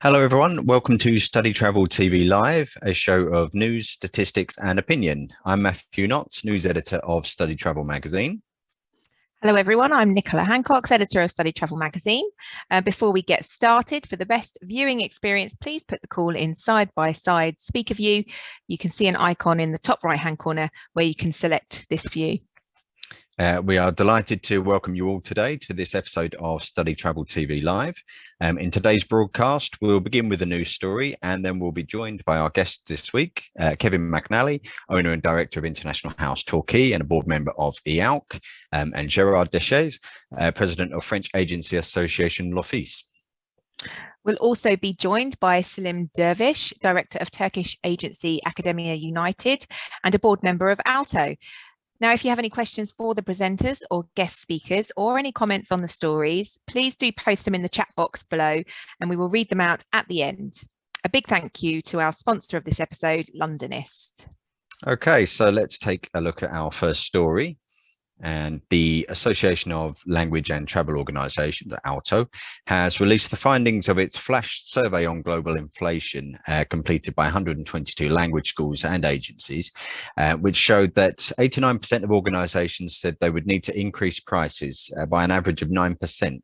Hello everyone, welcome to StudyTravel TV Live, a show of news, statistics and opinion. I'm Matthew Knott, news editor of StudyTravel Magazine. Hello everyone, I'm Nicola Hancock, editor of StudyTravel Magazine. Before we get started, for the best viewing experience, please put the call in side-by-side speaker view. You can see an icon in the top right-hand corner where you can select this view. We are delighted to welcome you all today to this episode of StudyTravel TV Live. In today's broadcast, we'll begin with a news story and then we'll be joined by our guests this week, Kevin McNally, owner and director of International House Torquay and a board member of ALTO, and Gerard Deshayes, president of French agency association L'Office. We'll also be joined by Selim Dervish, director of Turkish agency Academia United and a board member of ALTO. Now, if you have any questions for the presenters or guest speakers or any comments on the stories, please do post them in the chat box below and we will read them out at the end. A big thank you to our sponsor of this episode, Londonist. Okay, so let's take a look at our first story. And the Association of Language and Travel Organisations, ALTO, has released the findings of its flash survey on global inflation completed by 122 language schools and agencies, which showed that 89% of organisations said they would need to increase prices by an average of 9%.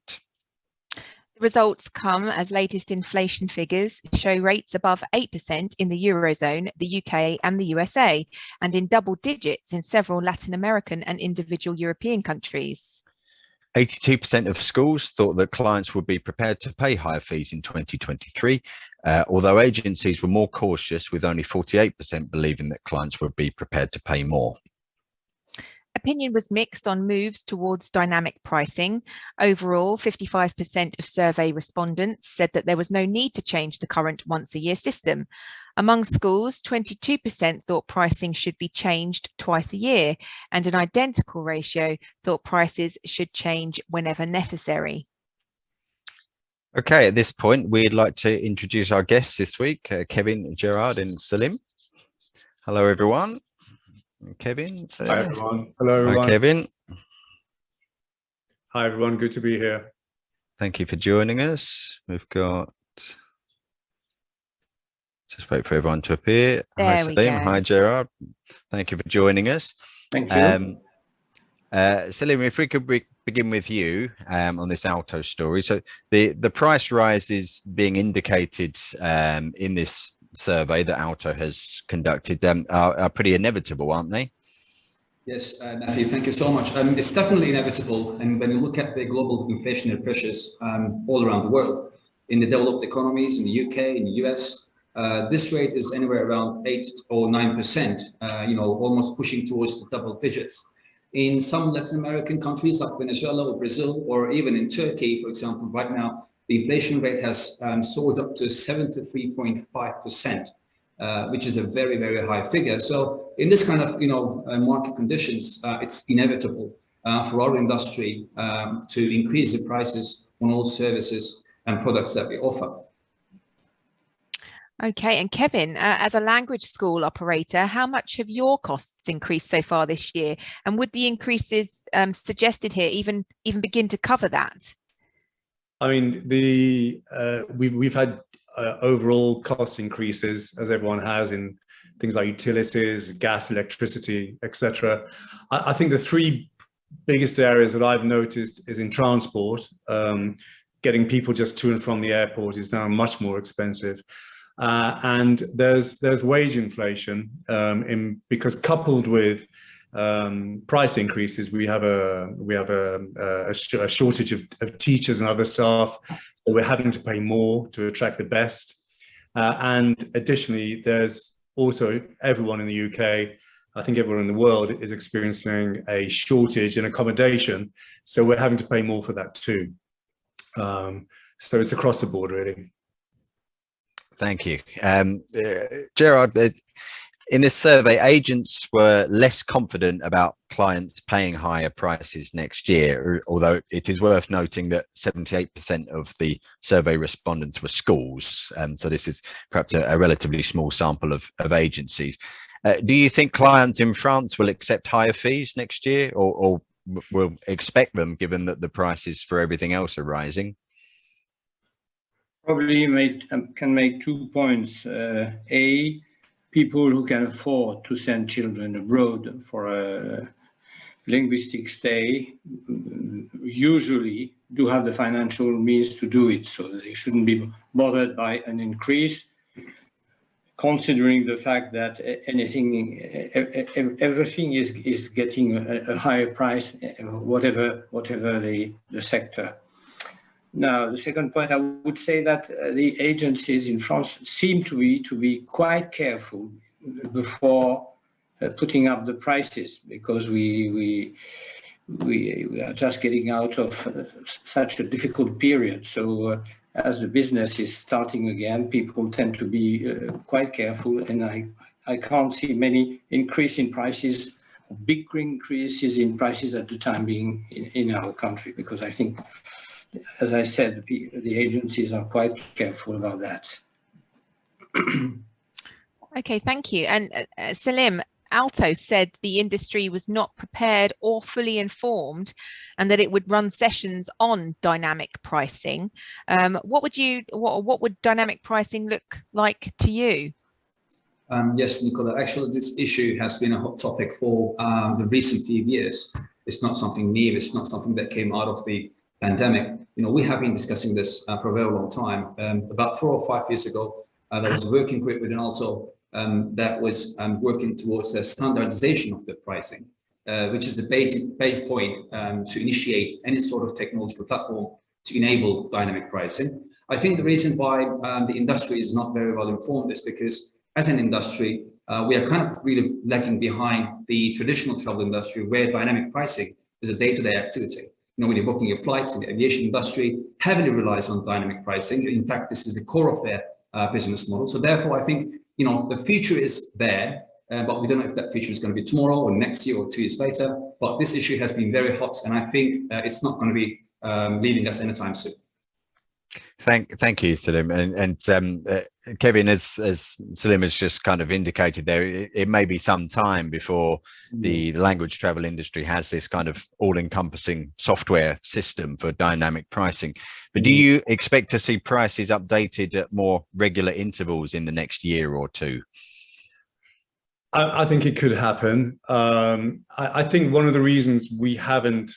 The results come as latest inflation figures show rates above 8% in the Eurozone, the UK and the USA, and in double digits in several Latin American and individual European countries. 82% of schools thought that clients would be prepared to pay higher fees in 2023, although agencies were more cautious, with only 48% believing that clients would be prepared to pay more. Opinion was mixed on moves towards dynamic pricing. Overall, 55% of survey respondents said that there was no need to change the current once-a-year system. Among schools, 22% thought pricing should be changed twice a year, and an identical ratio thought prices should change whenever necessary. Okay, at this point, we'd like to introduce our guests this week, Kevin, Gerard and Selim. Hello, everyone. Kevin. Hi everyone. Hello everyone. Hi Kevin. Hi everyone, good to be here. Thank you for joining us. We've got, just wait for everyone to appear. Hi Selim. Hi Gerard. Thank you for joining us. Thank you. Selim, if we could begin with you on this ALTO story. So the price rise is being indicated in this survey that ALTO has conducted are pretty inevitable, aren't they? Yes, Matthew, thank you so much. It's definitely inevitable. And when you look at the global inflationary pressures all around the world, in the developed economies, in the UK, in the US, this rate is anywhere around 8 or 9%, almost pushing towards the double digits. In some Latin American countries like Venezuela or Brazil, or even in Turkey, for example, right now, the inflation rate has soared up to 73.5%, which is a very, very high figure. So in this kind of, market conditions, it's inevitable for our industry to increase the prices on all services and products that we offer. Okay, and Kevin, as a language school operator, how much have your costs increased so far this year? And would the increases suggested here even begin to cover that? I mean, we've had overall cost increases, as everyone has, in things like utilities, gas, electricity, etc. I think the three biggest areas that I've noticed is in transport. Getting people just to and from the airport is now much more expensive. And there's wage inflation because coupled with price increases. We have a shortage of teachers and other staff, so we're having to pay more to attract the best. And additionally, there's also everyone in the UK, I think everyone in the world is experiencing a shortage in accommodation, so we're having to pay more for that too. So it's across the board, really. Thank you. Gerard, in this survey, agents were less confident about clients paying higher prices next year, although it is worth noting that 78% of the survey respondents were schools. So this is perhaps a relatively small sample of agencies. Do you think clients in France will accept higher fees next year, or will expect them, given that the prices for everything else are rising? Probably can make 2 points. A, people who can afford to send children abroad for a linguistic stay usually do have the financial means to do it, so they shouldn't be bothered by an increase, considering the fact that everything is getting a higher price, whatever the sector. Now, the second point, I would say that the agencies in France seem to be quite careful before putting up the prices, because we are just getting out of such a difficult period. So as the business is starting again, people tend to be quite careful, and I can't see many increase in prices, big increases in prices at the time being in our country, because I think, as I said, the agencies are quite careful about that. Okay, thank you. And Selim, ALTO said the industry was not prepared or fully informed, and that it would run sessions on dynamic pricing. What would dynamic pricing look like to you? Yes, Nicola, actually this issue has been a hot topic for the recent few years. It's not something new, it's not something that came out of the pandemic. You know, we have been discussing this for a very long time. About 4 or 5 years ago, there was a working group within ALTO that was working towards the standardization of the pricing, which is the base point to initiate any sort of technological platform to enable dynamic pricing. I think the reason why the industry is not very well informed is because, as an industry, we are kind of really lagging behind the traditional travel industry, where dynamic pricing is a day-to-day activity. You know, when you're booking your flights, in the aviation industry heavily relies on dynamic pricing. In fact, this is the core of their business model. So therefore, I think, you know, the future is there, but we don't know if that future is going to be tomorrow or next year or 2 years later. But this issue has been very hot, and I think it's not going to be leaving us anytime soon. Thank you, Selim. And Kevin, as Selim has just kind of indicated there, it may be some time before the language travel industry has this kind of all-encompassing software system for dynamic pricing. But do you expect to see prices updated at more regular intervals in the next year or two? I think it could happen. I think one of the reasons we haven't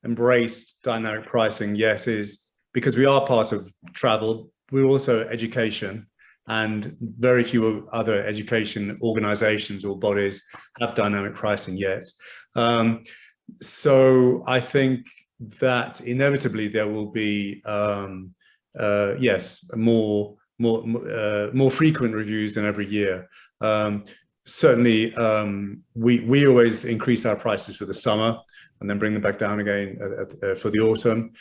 embraced dynamic pricing yet is because we are part of travel. We're also education, and very few other education organizations or bodies have dynamic pricing yet. So I think that inevitably there will be, yes, more frequent reviews than every year. Certainly, we always increase our prices for the summer and then bring them back down again for the autumn.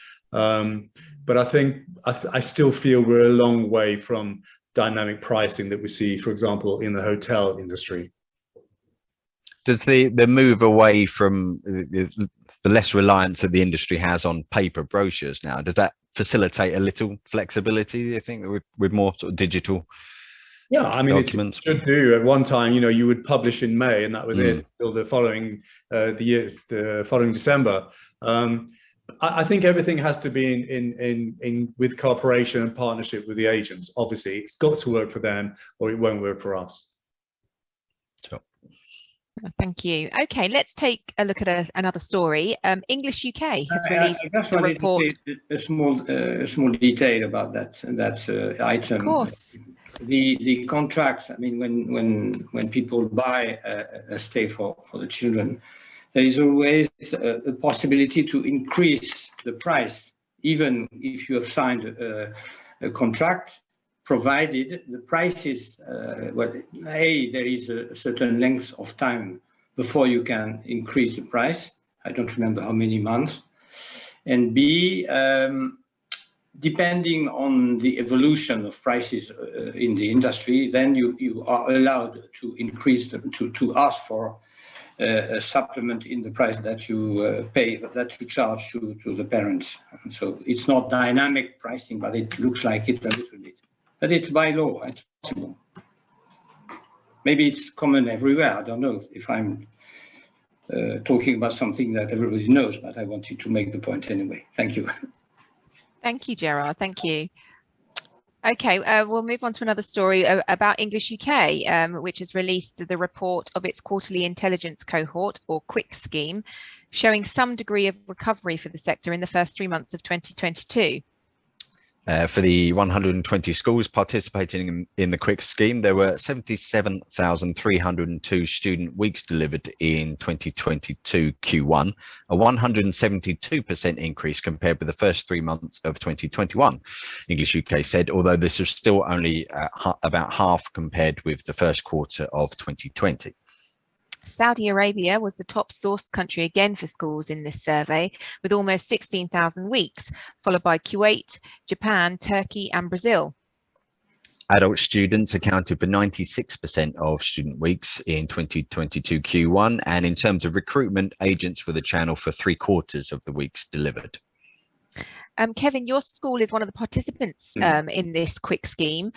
But I think I still feel we're a long way from dynamic pricing that we see, for example, in the hotel industry. Does the move away from the less reliance that the industry has on paper brochures now, does that facilitate a little flexibility, do you think, with more sort of digital? Yeah, I mean, documents? It should do. At one time, you know, you would publish in May, and that was it until the following the following December. I think everything has to be in with cooperation and partnership with the agents. Obviously, it's got to work for them, or it won't work for us. Sure. Thank you. Okay, let's take a look at another story. English UK has released a report. A small detail about that item. Of course. the contracts, I mean, when people buy a stay for the children, there is always a possibility to increase the price, even if you have signed a contract, provided the price is, there is a certain length of time before you can increase the price. I don't remember how many months. And B, depending on the evolution of prices in the industry, then you are allowed to increase them, to ask for a supplement in the price that you pay, that you charge to the parents. And so it's not dynamic pricing, but it looks like it a little bit. But it's by law, it's possible. Maybe it's common everywhere. I don't know if I'm talking about something that everybody knows, but I wanted to make the point anyway. Thank you. Thank you, Gerard. Thank you. Okay, we'll move on to another story about English UK, which has released the report of its quarterly intelligence cohort, or QUIC scheme, showing some degree of recovery for the sector in the first 3 months of 2022. For the 120 schools participating in the QUIC scheme, there were 77,302 student weeks delivered in 2022 Q1, a 172% increase compared with the first 3 months of 2021. English UK said, although this was still only about half compared with the first quarter of 2020. Saudi Arabia was the top sourced country again for schools in this survey, with almost 16,000 weeks, followed by Kuwait, Japan, Turkey and Brazil. Adult students accounted for 96% of student weeks in 2022 Q1, and in terms of recruitment, agents were the channel for 3/4 of the weeks delivered. Kevin, your school is one of the participants in this QUIC scheme.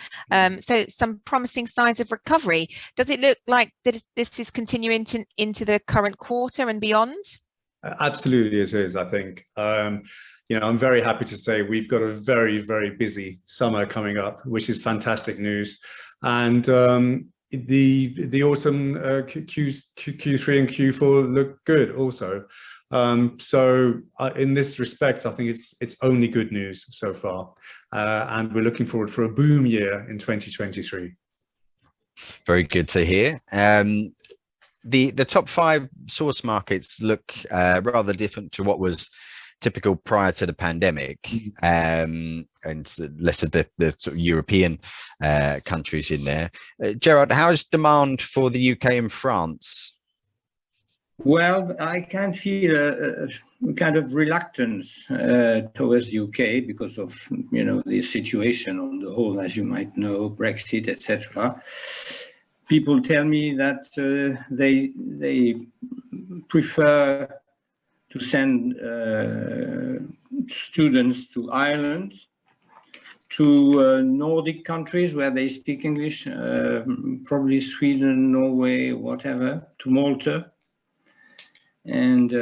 So some promising signs of recovery. Does it look like that this is continuing into the current quarter and beyond? Absolutely, it is, I think. You know, I'm very happy to say we've got a very, very busy summer coming up, which is fantastic news. And the autumn Q3 and Q4 look good also. So in this respect, I think it's only good news so far, and we're looking forward for a boom year in 2023. Very good to hear. The top 5 source markets look rather different to what was typical prior to the pandemic, and less of the sort of European countries in there. Gerard, how is demand for the UK and France? Well, I can feel a kind of reluctance towards the UK because of, you know, the situation on the whole, as you might know, Brexit, etc. People tell me that they prefer to send students to Ireland, to Nordic countries where they speak English, probably Sweden, Norway, whatever, to Malta. And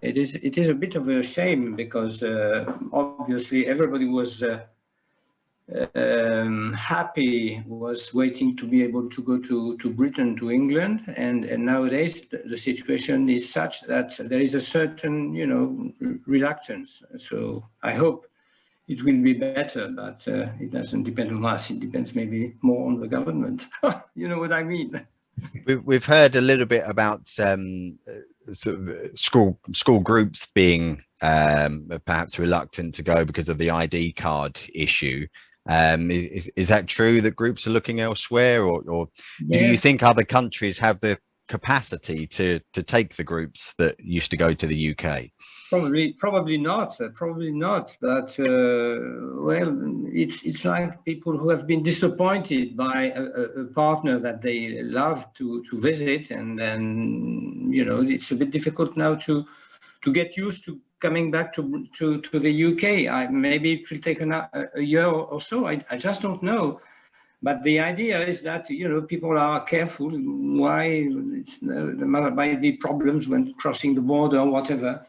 it is a bit of a shame because obviously everybody was happy, was waiting to be able to go to Britain, to England, and nowadays the situation is such that there is a certain, you know, reluctance. So I hope it will be better, but it doesn't depend on us. It depends maybe more on the government. You know what I mean? We've heard a little bit about sort of school groups being perhaps reluctant to go because of the ID card issue. Is that true that groups are looking elsewhere, or do you think other countries have the capacity to take the groups that used to go to the UK? Probably not. But well, it's like people who have been disappointed by a partner that they love to visit, and then, you know, it's a bit difficult now to get used to coming back to the UK. Maybe it will take a year or so. I just don't know. But the idea is that, you know, people are careful. Why? There might be problems when crossing the border or whatever.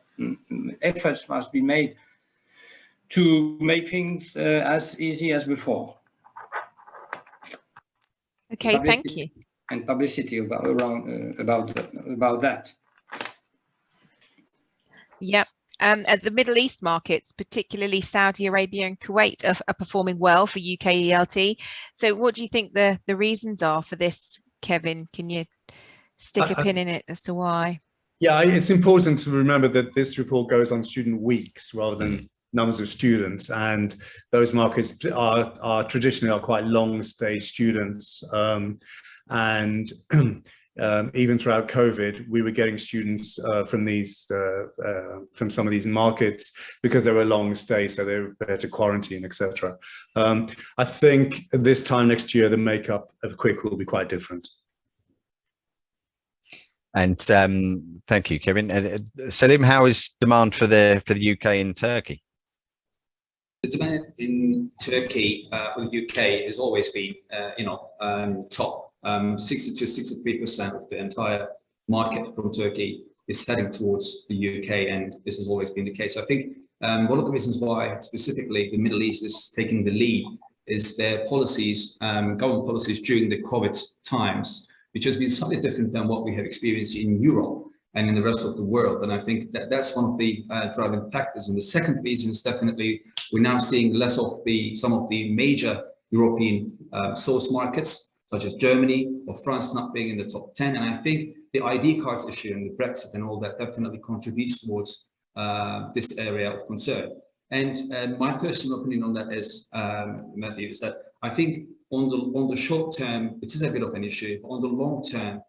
Efforts must be made to make things as easy as before. Okay, thank you. And publicity about that. Yep. At the Middle East markets, particularly Saudi Arabia and Kuwait, are performing well for UK ELT. So what do you think the reasons are for this, Kevin? Can you stick a pin in it as to why? Yeah, it's important to remember that this report goes on student weeks rather than numbers of students, and those markets are traditionally quite long stay students, and even throughout COVID, we were getting students from some of these markets because they were long stay, so they were prepared to quarantine, etc. I think this time next year, the makeup of Quick will be quite different. And thank you, Kevin. Selim, how is demand for the UK and Turkey? The demand in Turkey for the UK has always been, top. 60 to 63% of the entire market from Turkey is heading towards the UK, and this has always been the case. I think one of the reasons why specifically the Middle East is taking the lead is their policies, government policies during the COVID times, which has been slightly different than what we have experienced in Europe and in the rest of the world. And I think that that's one of the driving factors. And the second reason is definitely we're now seeing less of some of the major European source markets, such as Germany or France, not being in the top 10. And I think the ID cards issue and the Brexit and all that definitely contributes towards this area of concern. And my personal opinion on that is, Matthew, is that I think on the short term, it is a bit of an issue. But on the long term,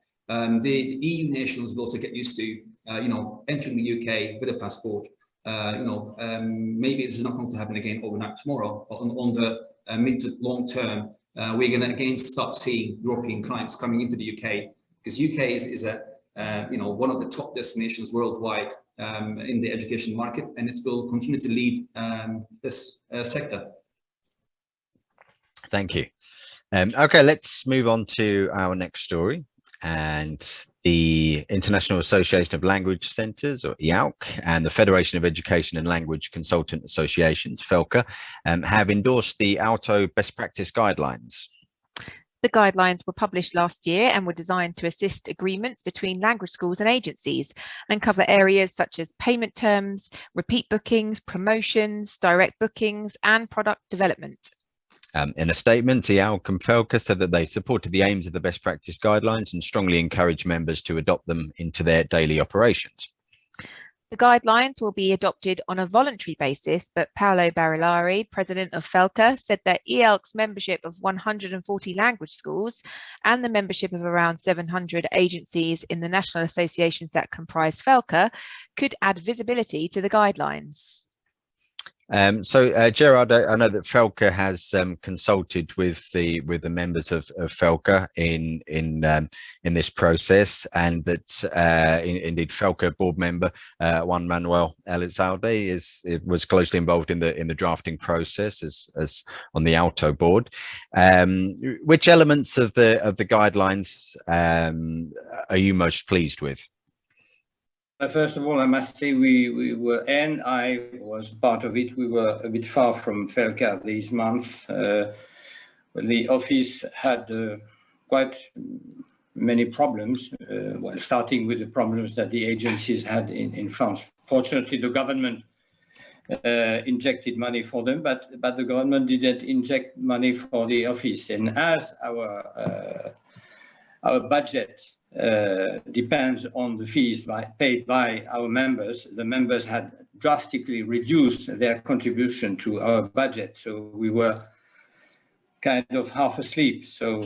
the EU nationals will also get used to, entering the UK with a passport. Maybe this is not going to happen again overnight tomorrow, but on the mid to long term, we're going to again start seeing European clients coming into the UK, because UK is one of the top destinations worldwide in the education market, and it will continue to lead this sector. Thank you. Okay, let's move on to our next story. And the International Association of Language Centres, or EALC, and the Federation of Education and Language Consultant Associations, FELCA, have endorsed the ALTO best practice guidelines. The guidelines were published last year and were designed to assist agreements between language schools and agencies, and cover areas such as payment terms, repeat bookings, promotions, direct bookings, and product development. In a statement, EALC and FELCA said that they supported the aims of the best practice guidelines and strongly encouraged members to adopt them into their daily operations. The guidelines will be adopted on a voluntary basis, but Paolo Barilari, president of FELCA, said that EALC's membership of 140 language schools and the membership of around 700 agencies in the national associations that comprise FELCA could add visibility to the guidelines. Gerard, I know that FELCA has consulted with the members of FELCA in this process, and that indeed FELCA board member Juan Manuel Elizalde was closely involved in the drafting process as on the ALTO board. Which elements of the guidelines are you most pleased with? First of all, I must say we were, and I was part of it, we were a bit far from FELCA these months. The office had quite many problems, starting with the problems that the agencies had in France. Fortunately, the government injected money for them, but the government didn't inject money for the office. And as our budget depends on the fees paid by our members, the members had drastically reduced their contribution to our budget, so we were kind of half asleep. So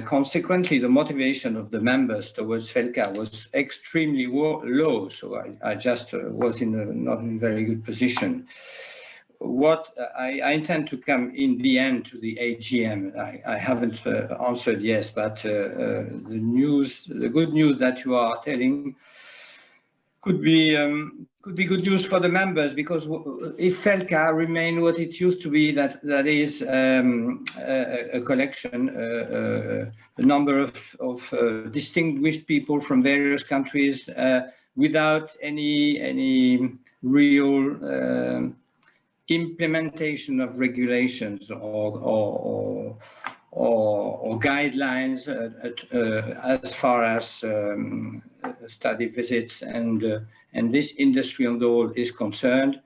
consequently, the motivation of the members towards FELCA was extremely low. So I just was not in a very good position. What I intend to come in the end to the AGM. I haven't answered yes, but the good news that you are telling could be good news for the members, because if FELCA remain what it used to be, that is a collection, a number of distinguished people from various countries without any real implementation of regulations or or guidelines as far as study visits and this industry on the whole is concerned.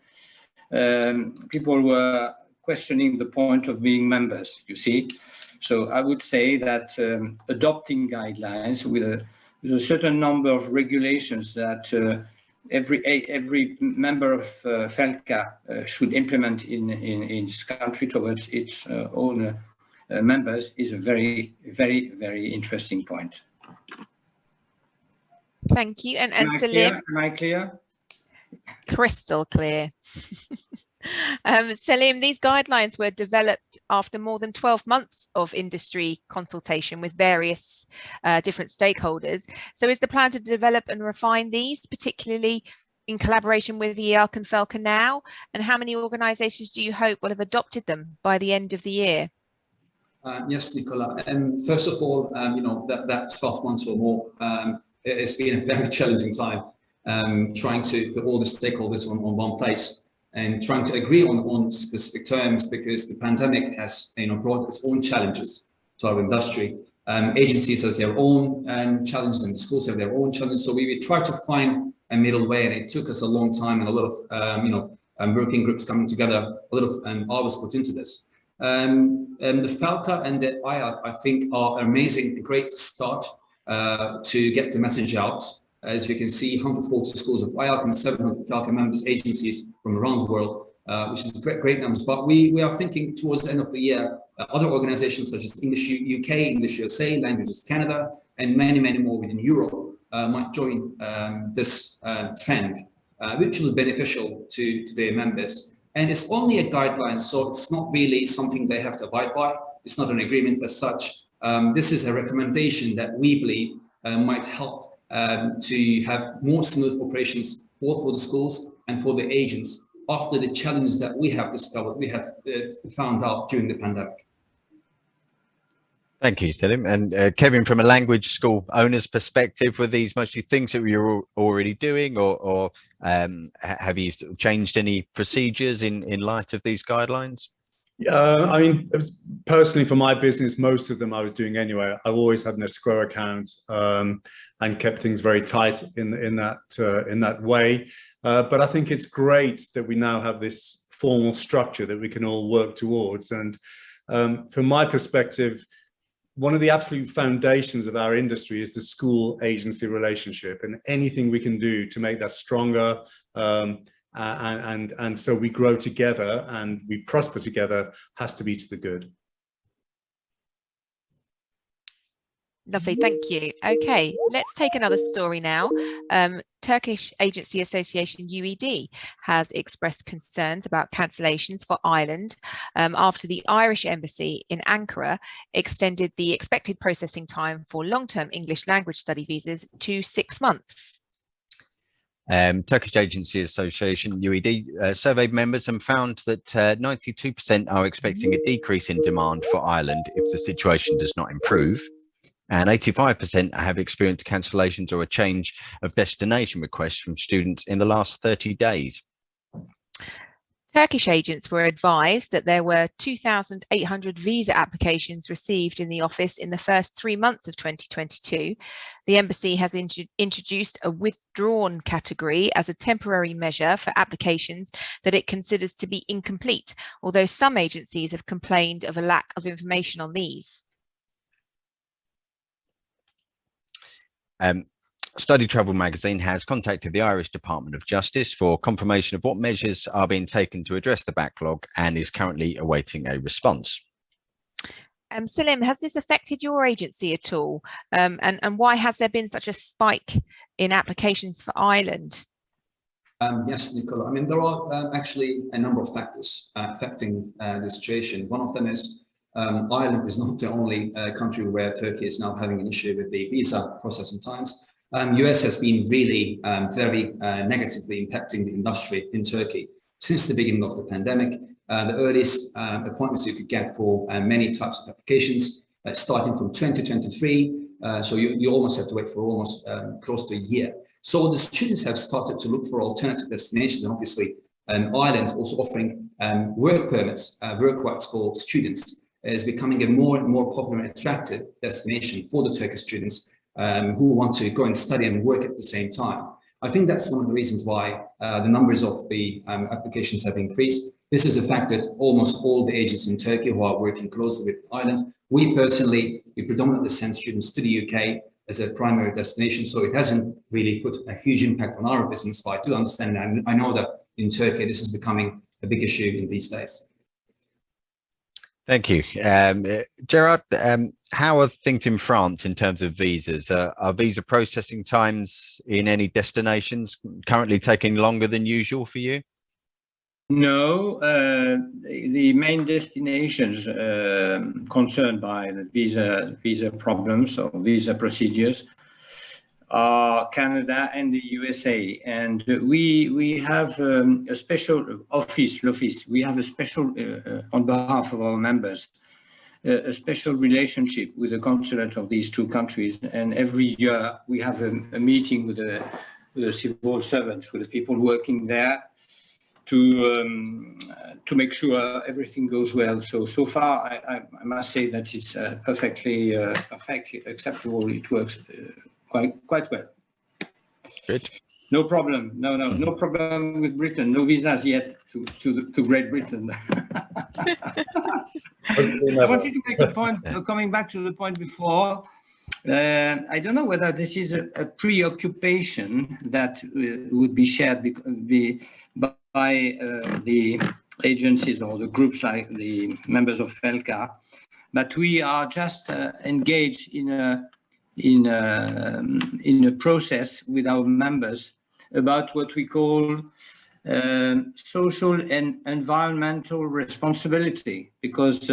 People were questioning the point of being members, you see. So I would say that adopting guidelines with a certain number of regulations that every member of FELCA should implement in its country towards its own members is a very, very, very interesting point. Thank you. And Selim, am I clear? Crystal clear. Selim, these guidelines were developed after more than 12 months of industry consultation with various different stakeholders. So is the plan to develop and refine these, particularly in collaboration with the ALTO and FELCA now? And how many organisations do you hope will have adopted them by the end of the year? Yes, Nicola. First of all, you know, that 12 months or more, it's been a very challenging time, trying to put all the stakeholders on one place and trying to agree on specific terms, because the pandemic has, you know, brought its own challenges to our industry. Agencies have their own challenges, and the schools have their own challenges. So we tried to find a middle way, and it took us a long time and a lot of, you know, working groups coming together, a lot of hours put into this. And the FELCA and the IAC, I think, are amazing, a great start to get the message out. As you can see, 140 schools of IAC and 700 FELCA members agencies from around the world, which is great numbers. But we are thinking towards the end of the year, other organizations such as English UK, English USA, Languages Canada, and many, many more within Europe might join this trend, which will be beneficial to their members. And it's only a guideline, so it's not really something they have to abide by. It's not an agreement as such. This is a recommendation that we believe might help to have more smooth operations, both for the schools and for the agents, after the challenges that we have discovered, we have found out during the pandemic. Thank you, Selim. And Kevin, from a language school owner's perspective, were these mostly things that we were already doing, or have you changed any procedures in light of these guidelines? I mean, personally, for my business, most of them I was doing anyway. I've always had an escrow account and kept things very tight in that way. But I think it's great that we now have this formal structure that we can all work towards. And from my perspective, one of the absolute foundations of our industry is the school-agency relationship, and anything we can do to make that stronger, and so we grow together and we prosper together, has to be to the good. Lovely, thank you. Okay, let's take another story now. Turkish Agency Association UED has expressed concerns about cancellations for Ireland after the Irish Embassy in Ankara extended the expected processing time for long-term English language study visas to 6 months. Turkish Agency Association UED surveyed members and found that 92% are expecting a decrease in demand for Ireland if the situation does not improve. And 85% have experienced cancellations or a change of destination requests from students in the last 30 days. Turkish agents were advised that there were 2,800 visa applications received in the office in the first 3 months of 2022. The embassy has introduced a withdrawn category as a temporary measure for applications that it considers to be incomplete, although some agencies have complained of a lack of information on these. StudyTravel Magazine has contacted the Irish Department of Justice for confirmation of what measures are being taken to address the backlog and is currently awaiting a response. Selim, has this affected your agency at all? And why has there been such a spike in applications for Ireland? Yes, Nicola. I mean, there are actually a number of factors affecting the situation. One of them is Ireland is not the only country where Turkey is now having an issue with the visa processing times. US has been really very negatively impacting the industry in Turkey since the beginning of the pandemic. The earliest appointments you could get for many types of applications starting from 2023. So you almost have to wait for almost close to a year. So the students have started to look for alternative destinations, and obviously Ireland also offering work permits, work rights for students is becoming a more and more popular and attractive destination for the Turkish students who want to go and study and work at the same time. I think that's one of the reasons why the numbers of the applications have increased. This is a fact that almost all the agents in Turkey who are working closely with Ireland, we predominantly send students to the UK as a primary destination, so it hasn't really put a huge impact on our business, but I do understand, and I know that in Turkey this is becoming a big issue in these days. Thank you. Gerard, how are things in France in terms of visas? Are visa processing times in any destinations currently taking longer than usual for you? No, the main destinations concerned by the visa problems or visa procedures are Canada and the USA, and we have a special office. We have a special on behalf of our members, a special relationship with the consulate of these two countries, and every year we have a meeting with the civil servants, with the people working there, to make sure everything goes well. So far, I must say that it's perfectly acceptable. It works quite well. Good. No problem. No problem with Britain. No visas yet to Great Britain. I wanted to make a point, coming back to the point before. I don't know whether this is a preoccupation that would be shared by the agencies or the groups like the members of FELCA, but we are just engaged in a process with our members about what we call social and environmental responsibility, because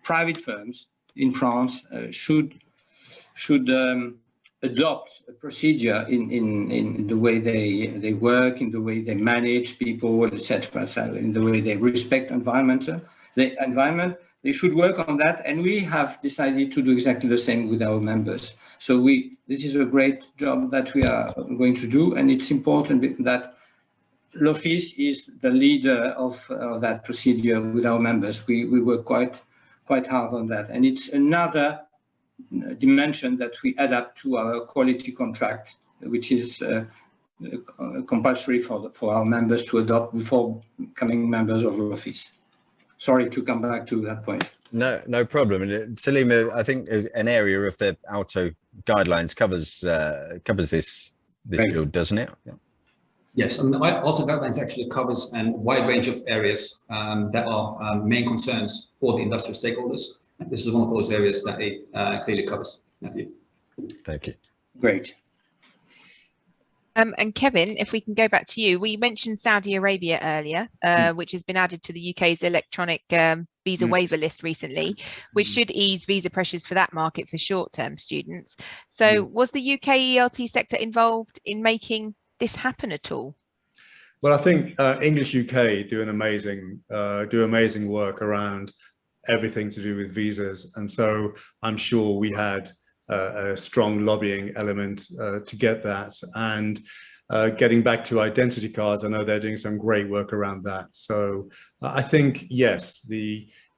private firms in France should adopt a procedure in the way they work, in the way they manage people, etc., in the way they respect the environment. They should work on that, and we have decided to do exactly the same with our members. So this is a great job that we are going to do, and it's important that l'Office is the leader of that procedure with our members. We work quite hard on that, and it's another dimension that we adapt to our quality contract, which is compulsory for our members to adopt before becoming members of l'Office. Sorry to come back to that point. No problem. And Selim, I think an area of the ALTO guidelines covers this field, doesn't it? Yeah. Yes, and the ALTO guidelines actually covers a wide range of areas that are main concerns for the industrial stakeholders. And this is one of those areas that it clearly covers. Matthew. Thank you. Great. And Kevin, if we can go back to you, we mentioned Saudi Arabia earlier, which has been added to the UK's electronic visa waiver list recently, which should ease visa pressures for that market for short-term students. So was the UK ELT sector involved in making this happen at all? Well, I think English UK do amazing work around everything to do with visas, and so I'm sure we had a strong lobbying element to get that. And getting back to identity cards, I know they're doing some great work around that. So I think, yes,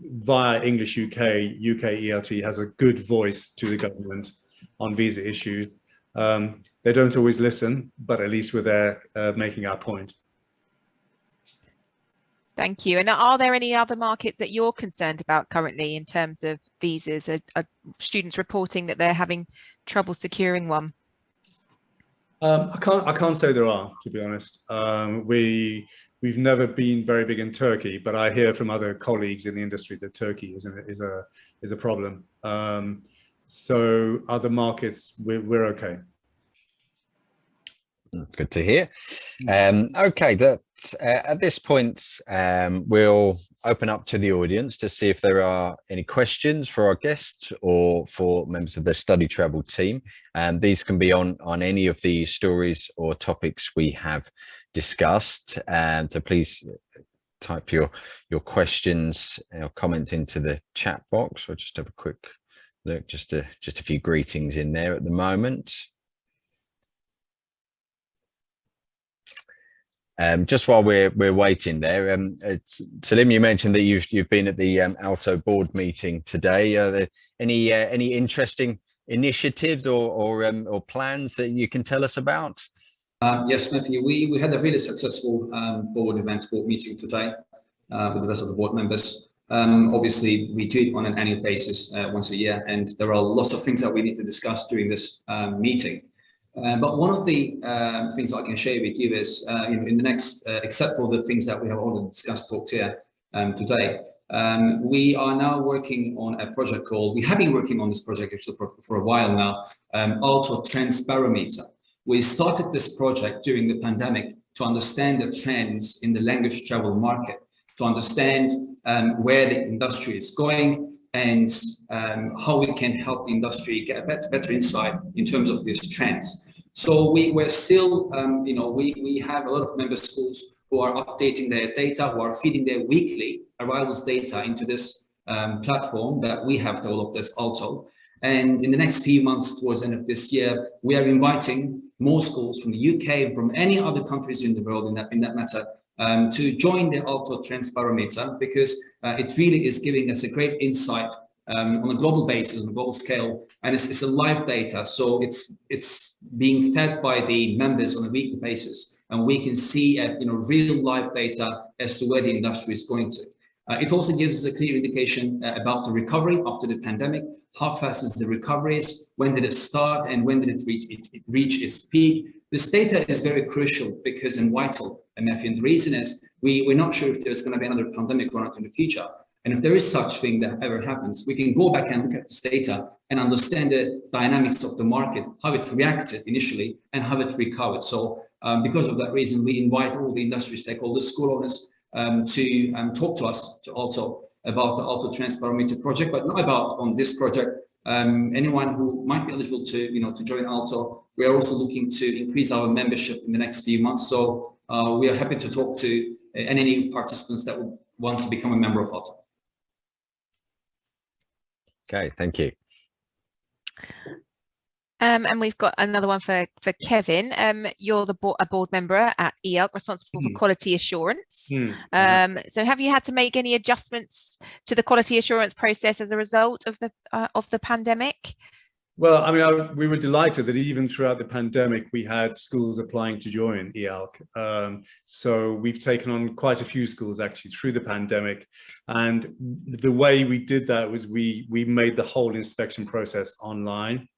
via English UK ELT has a good voice to the government on visa issues. They don't always listen, but at least we're there making our point. Thank you. And are there any other markets that you're concerned about currently in terms of visas? Are students reporting that they're having trouble securing one? I can't say there are, to be honest. We've never been very big in Turkey, but I hear from other colleagues in the industry that Turkey is a problem. So other markets, we're okay. Good to hear. Okay, at this point, we'll open up to the audience to see if there are any questions for our guests or for members of the StudyTravel team. And these can be on any of the stories or topics we have discussed. So please type your questions or comments into the chat box. I'll just have a quick look, just a few greetings in there at the moment. Just while we're waiting there, Selim, you mentioned that you've been at the ALTO board meeting today. Are there any interesting initiatives or plans that you can tell us about? Yes, Matthew, we had a really successful board meeting today with the rest of the board members. Obviously, we do it on an annual basis once a year, and there are lots of things that we need to discuss during this meeting. But one of the things I can share with you is in the next, except for the things that we have already talked here today, we are now working on a project called, we have been working on this project actually for a while now, ALTO Trends Barometer. We started this project during the pandemic to understand the trends in the language travel market, to understand where the industry is going, and how we can help the industry get a better insight in terms of these trends. So we're still, we have a lot of member schools who are updating their data, who are feeding their weekly arrivals data into this platform that we have developed as ALTO. And in the next few months, towards the end of this year, we are inviting more schools from the UK and from any other countries in the world in that matter to join the ALTO Trends Barometer, because it really is giving us a great insight on a global basis, on a global scale, and it's a live data, so it's being fed by the members on a weekly basis, and we can see real live data as to where the industry is going to. It also gives us a clear indication about the recovery after the pandemic. How fast is the recovery? When did it start, and when did it reach its peak? This data is very crucial and vital, and the reason is we're not sure if there's going to be another pandemic or not in the future. And if there is such thing that ever happens, we can go back and look at this data and understand the dynamics of the market, how it reacted initially and how it recovered. So because of that reason, we invite all the industry stakeholders, school owners, to talk to us, to ALTO, about the ALTO Trends Barometer project, but not about on this project. Anyone who might be eligible to join ALTO. We are also looking to increase our membership in the next few months. So we are happy to talk to any participants that would want to become a member of ALTO. Okay, thank you. And we've got another one for Kevin. You're a board member at EALC, responsible for quality assurance. So have you had to make any adjustments to the quality assurance process as a result of the pandemic? Well, I mean, we were delighted that even throughout the pandemic, we had schools applying to join EALC. So we've taken on quite a few schools actually through the pandemic. And the way we did that was we made the whole inspection process online.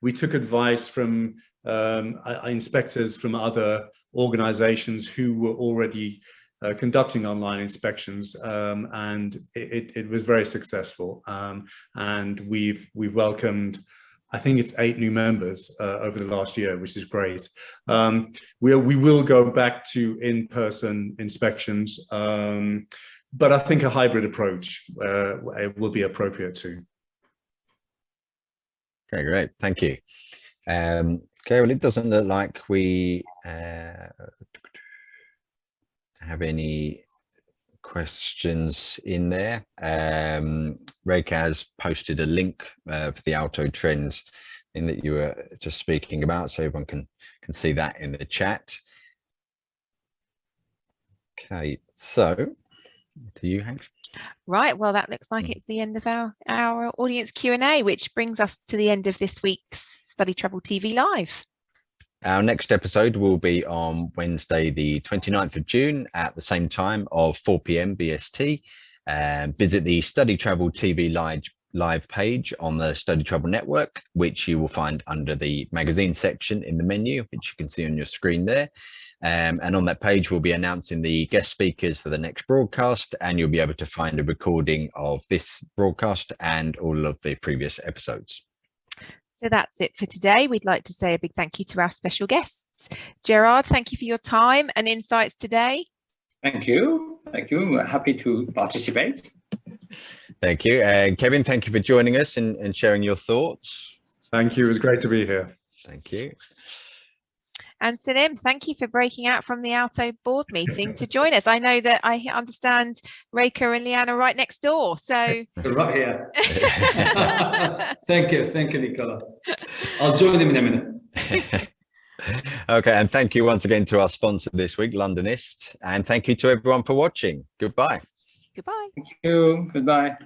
We took advice from inspectors from other organizations who were already conducting online inspections, and it was very successful. And we've welcomed, I think it's 8 new members over the last year, which is great. We will go back to in-person inspections, but I think a hybrid approach will be appropriate too. Okay, great, thank you. Okay, well, it doesn't look like we have any questions in there. Reka has posted a link for the ALTO Trends thing that you were just speaking about, so everyone can see that in the chat. Okay, so to you, Hank. Right, well, that looks like it's the end of our audience Q&A, which brings us to the end of this week's StudyTravel TV Live. Our next episode will be on Wednesday, the 29th of June at the same time of 4 p.m. BST. Visit the StudyTravel TV live page on the StudyTravel network, which you will find under the magazine section in the menu, which you can see on your screen there. And on that page, we'll be announcing the guest speakers for the next broadcast, and you'll be able to find a recording of this broadcast and all of the previous episodes. So that's it for today. We'd like to say a big thank you to our special guests. Gerard, thank you for your time and insights today. Thank you. Thank you. We're happy to participate. Thank you. And Kevin, thank you for joining us and sharing your thoughts. Thank you. It was great to be here. Thank you. And Selim, thank you for breaking out from the ALTO board meeting to join us. I know that I understand Reka and Leanne are right next door, so right here. Thank you, Nicola. I'll join them in a minute. Okay, and thank you once again to our sponsor this week, Londonist, and thank you to everyone for watching. Goodbye. Goodbye. Thank you. Goodbye.